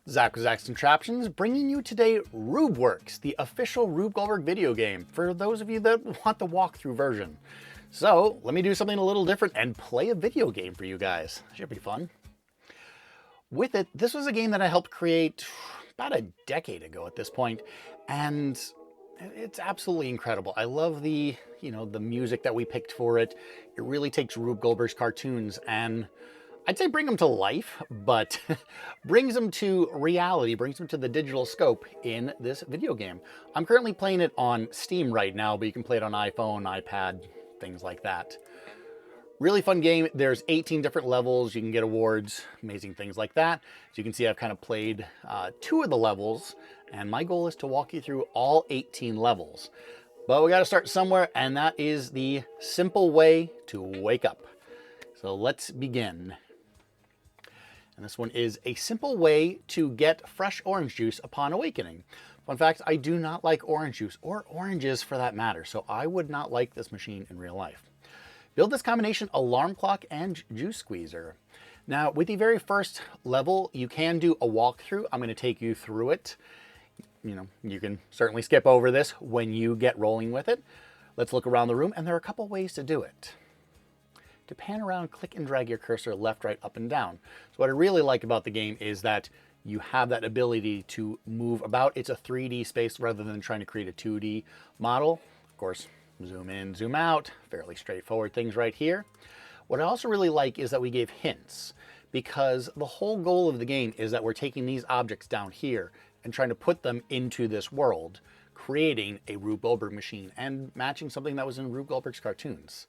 Zach with Zach's Contraptions, bringing you today RubeWorks, the official Rube Goldberg video game, for those of you that want the walkthrough version. So let me do something a little different and play a video game for you guys. Should be fun. With it, this was a game that I helped create about a decade ago at this point, and it's absolutely incredible. I love the music that we picked for it. It really takes Rube Goldberg's cartoons and I'd say bring them to life, but brings them to reality, brings them to the digital scope in this video game. I'm currently playing it on Steam right now, but you can play it on iPhone, iPad, things like that. Really fun game. There's 18 different levels. You can get awards, amazing things like that. So you can see I've kind of played 2 of the levels, and my goal is to walk you through all 18 levels. But we got to start somewhere, and that is the simple way to wake up. So let's begin. And this one is a simple way to get fresh orange juice upon awakening. Fun fact, I do not like orange juice, or oranges for that matter, so I would not like this machine in real life. Build this combination alarm clock and juice squeezer. Now, with the very first level, you can do a walkthrough. I'm going to take you through it. You can certainly skip over this when you get rolling with it. Let's look around the room, and there are a couple ways to do it. To pan around, click and drag your cursor left, right, up, and down. So what I really like about the game is that you have that ability to move about. It's a 3D space rather than trying to create a 2D model. Of course, zoom in, zoom out, fairly straightforward things right here. What I also really like is that we gave hints, because the whole goal of the game is that we're taking these objects down here and trying to put them into this world, creating a Rube Goldberg machine and matching something that was in Rube Goldberg's cartoons.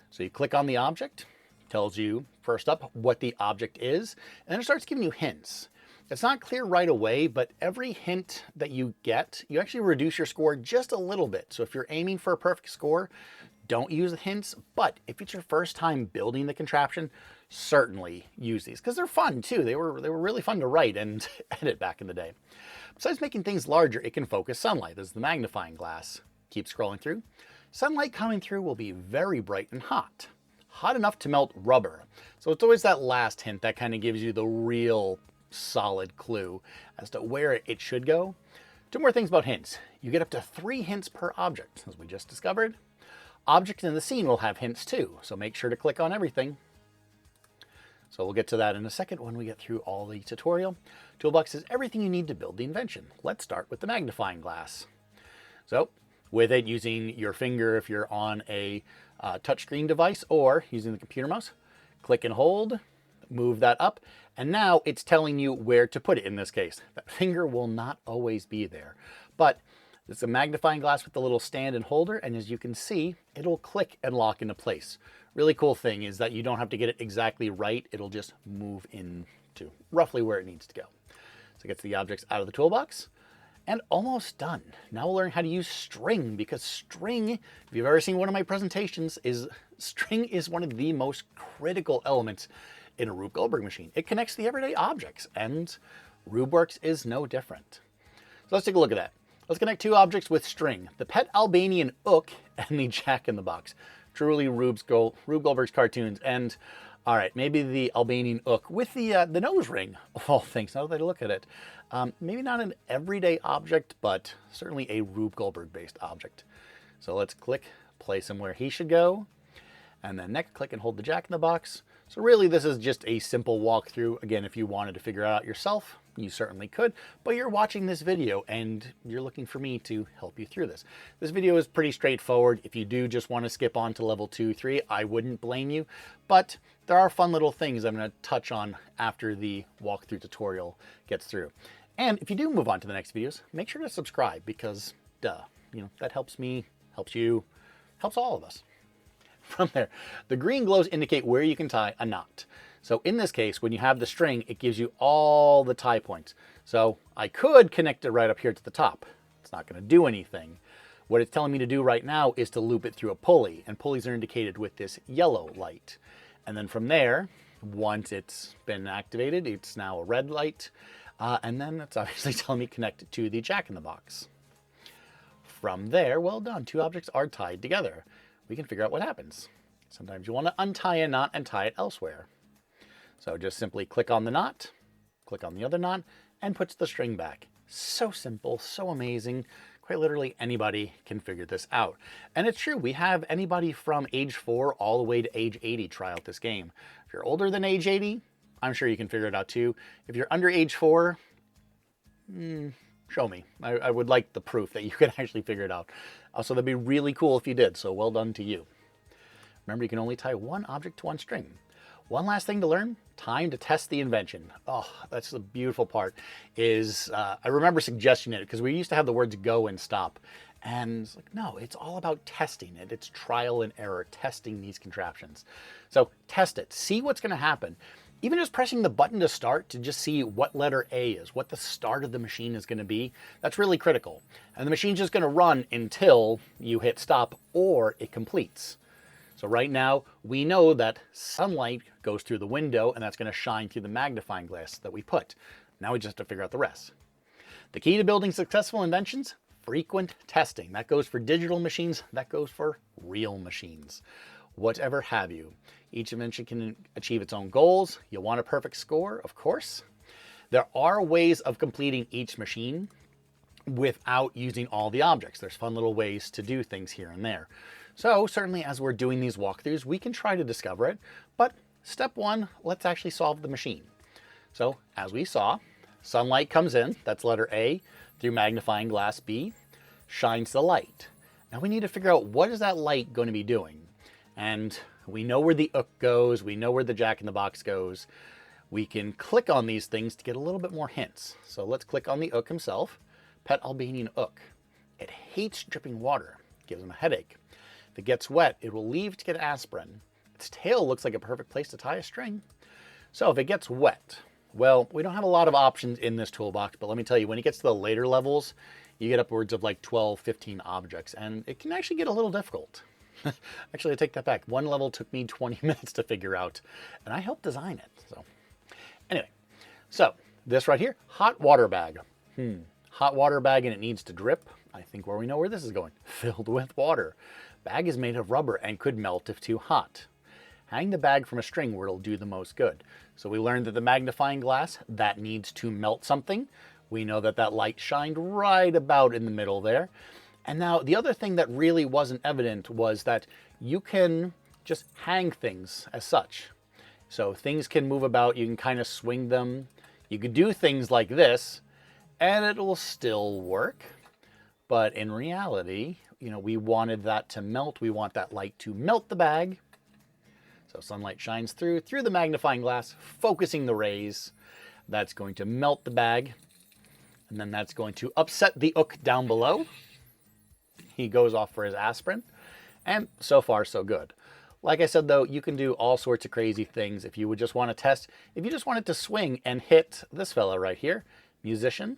So you click on the object, tells you first up what the object is, and then it starts giving you hints. It's not clear right away, but every hint that you get, you actually reduce your score just a little bit. So if you're aiming for a perfect score, don't use the hints, but if it's your first time building the contraption, certainly use these, because they're fun too. They were really fun to write and edit back in the day. Besides making things larger, it can focus sunlight. This is the magnifying glass. Keep scrolling through. Sunlight coming through will be very bright and hot. Hot enough to melt rubber. So it's always that last hint that kind of gives you the real solid clue as to where it should go. 2 more things about hints. You get up to 3 hints per object, as we just discovered. Objects in the scene will have hints too, so make sure to click on everything. So we'll get to that in a second when we get through all the tutorial. Toolbox is everything you need to build the invention. Let's start with the magnifying glass. So with it, using your finger if you're on a touchscreen device, or using the computer mouse, click and hold, move that up, and now it's telling you where to put it in this case. That finger will not always be there, but it's a magnifying glass with the little stand and holder, and as you can see, it'll click and lock into place. Really cool thing is that you don't have to get it exactly right. It'll just move into roughly where it needs to go. So it gets the objects out of the toolbox. And almost done. Now we'll learn how to use string, because string, if you've ever seen one of my presentations, string is one of the most critical elements in a Rube Goldberg machine. It connects the everyday objects, and RubeWorks is no different. So let's take a look at that. Let's connect 2 objects with string: the pet Albanian ook and the Jack-in-the-Box. Truly Rube Goldberg's cartoons. And all right, maybe the Albanian ook with the nose ring, of all things, now that I look at it. Maybe not an everyday object, but certainly a Rube Goldberg-based object. So let's click, place him where he should go, and then next click and hold the Jack-in-the-Box. So really this is just a simple walkthrough. Again, if you wanted to figure it out yourself, you certainly could, but you're watching this video and you're looking for me to help you through this. This video is pretty straightforward. If you do just want to skip on to level 2, 3, I wouldn't blame you, but there are fun little things I'm going to touch on after the walkthrough tutorial gets through. And if you do move on to the next videos, make sure to subscribe, because that helps me, helps you, helps all of us. From there, the green glows indicate where you can tie a knot. So in this case, when you have the string, it gives you all the tie points. So I could connect it right up here to the top. It's not going to do anything. What it's telling me to do right now is to loop it through a pulley, and pulleys are indicated with this yellow light. And then from there, once it's been activated, it's now a red light. And then it's obviously telling me connect it to the Jack-in-the-Box. From there, well done. 2 objects are tied together. We can figure out what happens. Sometimes you want to untie a knot and tie it elsewhere. So just simply click on the knot, click on the other knot, and puts the string back. So simple, so amazing. Quite literally anybody can figure this out. And it's true, we have anybody from age 4 all the way to age 80 try out this game. If you're older than age 80, I'm sure you can figure it out too. If you're under age 4, show me. I would like the proof that you can actually figure it out. Also, that'd be really cool if you did, so well done to you. Remember, you can only tie one object to one string. One last thing to learn, time to test the invention. Oh, that's the beautiful part, is I remember suggesting it because we used to have the words go and stop. And it's like, no, it's all about testing it. It's trial and error, testing these contraptions. So test it, see what's gonna happen. Even just pressing the button to start to just see what letter A is, what the start of the machine is gonna be, that's really critical. And the machine's just gonna run until you hit stop or it completes. So right now, we know that sunlight goes through the window and that's gonna shine through the magnifying glass that we put. Now we just have to figure out the rest. The key to building successful inventions, frequent testing. That goes for digital machines, that goes for real machines. Whatever have you. Each invention can achieve its own goals. You'll want a perfect score, of course. There are ways of completing each machine without using all the objects. There's fun little ways to do things here and there. So certainly as we're doing these walkthroughs, we can try to discover it, but step one, let's actually solve the machine. So as we saw, sunlight comes in, that's letter A, through magnifying glass B, shines the light. Now we need to figure out what is that light going to be doing. And we know where the ook goes, we know where the jack in the box goes. We can click on these things to get a little bit more hints. So let's click on the ook himself, pet Albanian ook. It hates dripping water, gives him a headache. If it gets wet, it will leave to get aspirin. Its tail looks like a perfect place to tie a string. So if it gets wet, well, we don't have a lot of options in this toolbox, but let me tell you, when it gets to the later levels, you get upwards of like 12, 15 objects, and it can actually get a little difficult. Actually, I take that back. One level took me 20 minutes to figure out, and I helped design it. So anyway, so this right here, hot water bag. Hot water bag, and it needs to drip. I think we know where this is going. Filled with water. Bag is made of rubber and could melt if too hot. Hang the bag from a string where it'll do the most good. So we learned that the magnifying glass, that needs to melt something. We know that that light shined right about in the middle there. And now the other thing that really wasn't evident was that you can just hang things as such. So things can move about, you can kind of swing them. You could do things like this and it will still work. But in reality, you know, we wanted that to melt. We want that light to melt the bag. So sunlight shines through the magnifying glass, focusing the rays. That's going to melt the bag. And then that's going to upset the ook down below. He goes off for his aspirin. And so far, so good. Like I said, though, you can do all sorts of crazy things if you would just want to test. If you just wanted to swing and hit this fella right here, musician,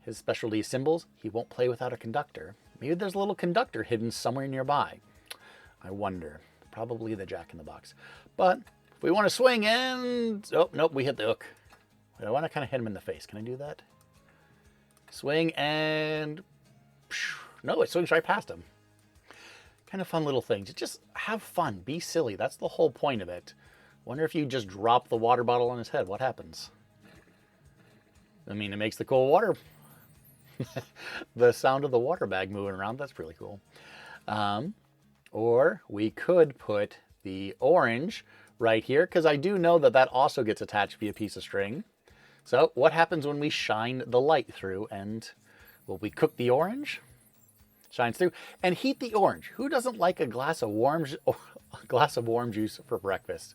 his specialty is cymbals. He won't play without a conductor. Maybe there's a little conductor hidden somewhere nearby. I wonder. Probably the jack in the box. But if we want to swing and... Oh, nope, we hit the ook. I want to kind of hit him in the face. Can I do that? Swing and... No, it swings right past him. Kind of fun little things. Just have fun. Be silly. That's the whole point of it. Wonder if you just drop the water bottle on his head. What happens? I mean, it makes the cool water... the sound of the water bag moving around. That's really cool. Or we could put the orange right here, because I do know that that also gets attached via a piece of string. So what happens when we shine the light through and, well, we cook the orange, shines through, and heat the orange. Who doesn't like a glass of warm juice for breakfast?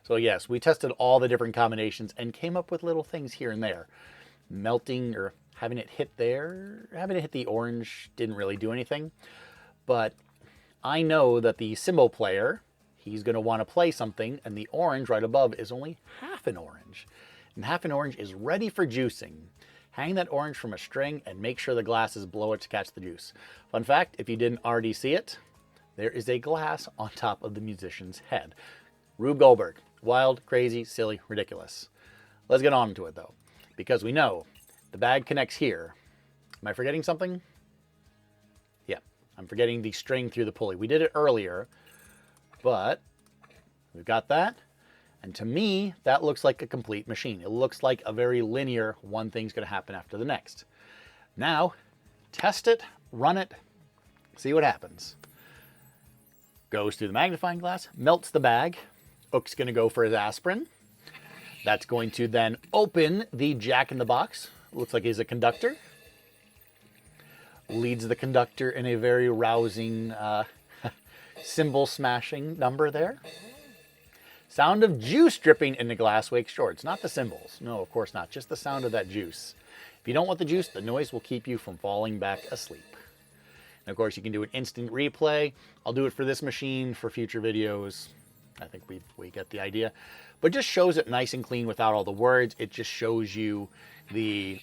So yes, we tested all the different combinations and came up with little things here and there. Melting or having it hit there, having it hit the orange didn't really do anything, but I know that the cymbal player, he's going to want to play something, and the orange right above is only half an orange. And half an orange is ready for juicing. Hang that orange from a string and make sure the glass is below it to catch the juice. Fun fact, if you didn't already see it, there is a glass on top of the musician's head. Rube Goldberg. Wild, crazy, silly, ridiculous. Let's get on to it though, because we know the bag connects here. Am I forgetting something? Yeah, I'm forgetting the string through the pulley. We did it earlier, but we've got that. And to me, that looks like a complete machine. It looks like a very linear, one thing's going to happen after the next. Now, test it, run it, see what happens. Goes through the magnifying glass, melts the bag. Ook's going to go for his aspirin. That's going to then open the jack-in-the-box. Looks like he's a conductor. Leads the conductor in a very rousing cymbal smashing number there. Sound of juice dripping in the glass wakes short. It's not the cymbals. No, of course not. Just the sound of that juice. If you don't want the juice, the noise will keep you from falling back asleep. And of course, you can do an instant replay. I'll do it for this machine for future videos. I think we get the idea. But just shows it nice and clean without all the words. It just shows you the,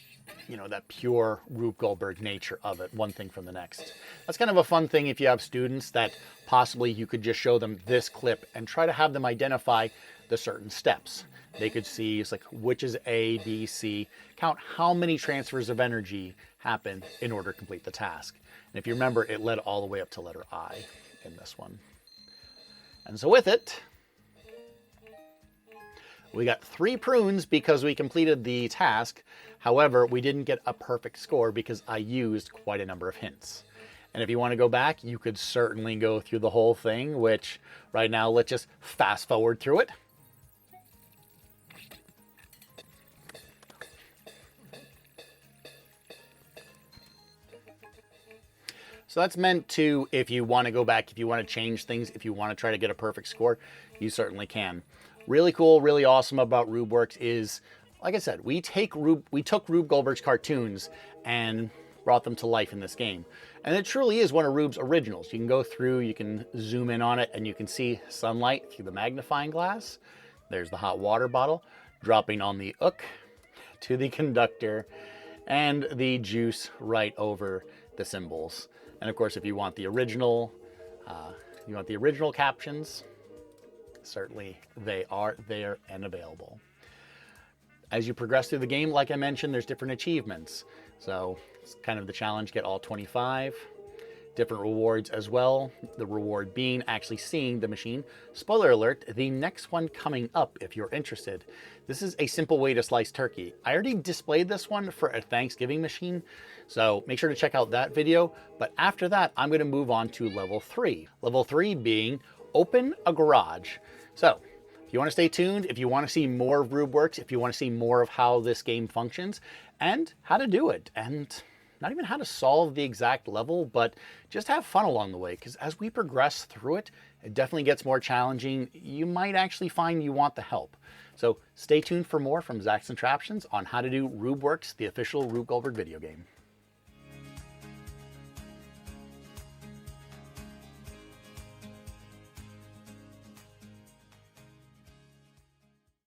that pure Rube Goldberg nature of it, one thing from the next. That's kind of a fun thing if you have students that possibly you could just show them this clip and try to have them identify the certain steps. They could see, it's like, which is A, B, C, count how many transfers of energy happen in order to complete the task. And if you remember, it led all the way up to letter I in this one. And so with it, we got 3 prunes because we completed the task. However, we didn't get a perfect score because I used quite a number of hints. And if you want to go back, you could certainly go through the whole thing, which right now, let's just fast forward through it. So that's meant to, if you want to go back, if you want to change things, if you want to try to get a perfect score, you certainly can. Really cool, really awesome about RubeWorks is, like I said, we took Rube Goldberg's cartoons and brought them to life in this game. And it truly is one of Rube's originals. You can go through, you can zoom in on it, and you can see sunlight through the magnifying glass. There's the hot water bottle dropping on the ook to the conductor, and the juice right over the cymbals. And of course, if you want the original, captions, certainly they are there and available. As you progress through the game, like I mentioned, there's different achievements. So it's kind of the challenge, get all 25. Different rewards as well. The reward being actually seeing the machine. Spoiler alert, the next one coming up, if you're interested. This is a simple way to slice turkey. I already displayed this one for a Thanksgiving machine, so make sure to check out that video. But after that, I'm going to move on to level 3. Level 3 being open a garage. So if you want to stay tuned, if you want to see more of RubeWorks, if you want to see more of how this game functions and how to do it, and not even how to solve the exact level, but just have fun along the way, because as we progress through it, it definitely gets more challenging. You might actually find you want the help. So stay tuned for more from Zach's Contraptions on how to do RubeWorks, the official Rube Goldberg video game.